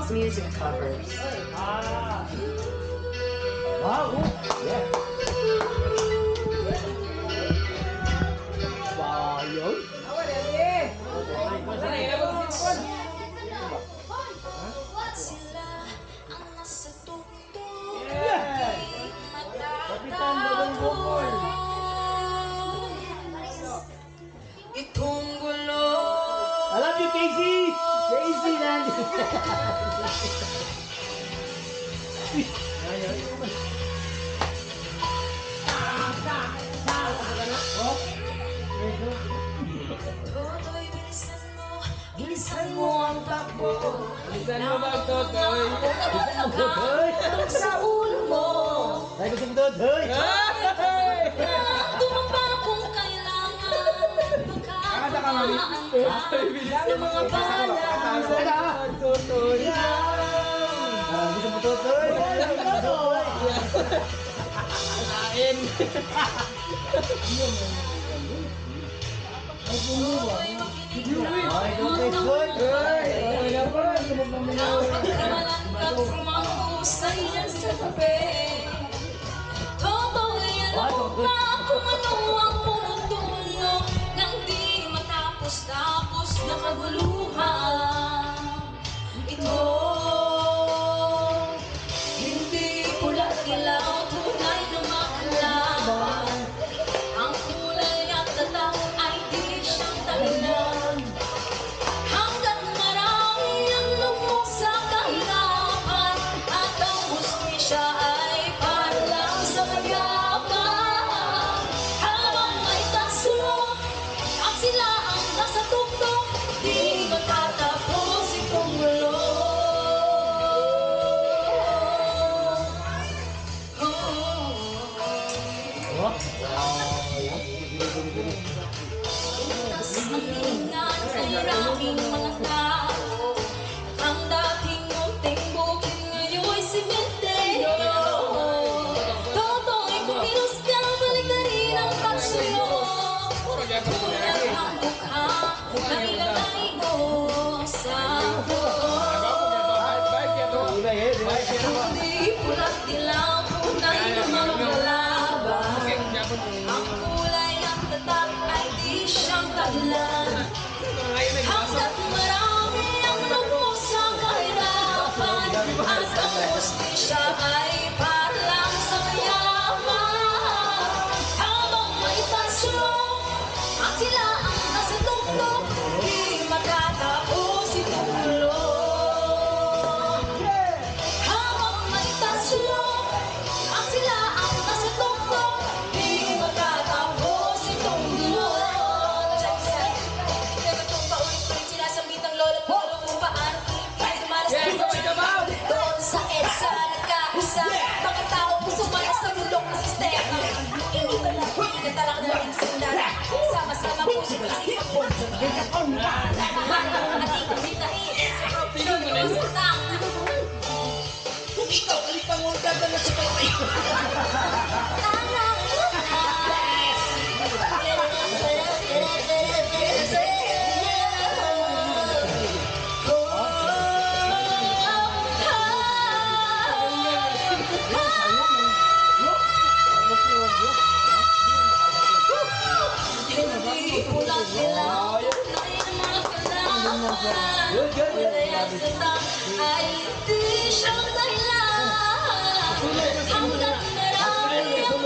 Charles Music Covers. Ah. Wow. Yeah. Sayang. Kapitan Dodong Bukol. I love you, Casey. Casey, Nandy. Bilisan mo ang takbo. Bilisan mo ba, Totoy? Bilisan mo, Totoy. Sa ulo mo. Ay, gusto mo, Totoy. Tumaba kung kailangan. Pagkakaan ng mga bala. Totoy. Gusto mo, Totoy? Totoy. Kain. Ay, Totoy, good. Ay, naman. Napagkamalan ka kumangusay yan sa tabi. Totoy, alam mo ba kung ano ang pumutulo nang di matapos-tapos na kaguluhan? Ito, hindi pula ilaw, tunay na maalaman. Ang kulay at tatak ay di siyang dahilan. Hanggat marami ang lubog sa kahirapan at ang hustisya ay para lang sa mayaman. Habang may tasulok at sila ang nasa tuktok, di matatapos itong mulo. Matingan sa maraming mga tao. Ang dating munting bukid ngayon'y simenteryo. Toto'y kumilos ka, balik na rin ang pagsulok. Tulad ang mukha na ilagay mo sa hindi pula't dilaw, tunay na mga laban. Ang kulay at tatak ay di siyang dahilan. Hanggat marami ang lubog sa kahirapan at ang hustisya ay para lang sa mayaman. Habang may pasulok at sila ang nasa tuktok, di matatapos itong mulo. Habang may pasulok at sila ang nasa tuktok, di matatapos itong mulo. Kaya itong paulit-ulit sinasambit ang lola mo kung paano hindi dumalas doon sa EDSA nagkaisa. Mga tao pusumalas sa bulok na sistema. Hindi ba lang pinatala ka namin sa sundara? Sama-sama po siya isip mo. At ikaw hitahin sa kapilong sa tang. Ikaw, kalipang ulga ba na sa kapay? Hindi pulang ilaw, tunay na mga kalaban. Kulay at tatak ay di siyang dahilan. Hanggang marami ang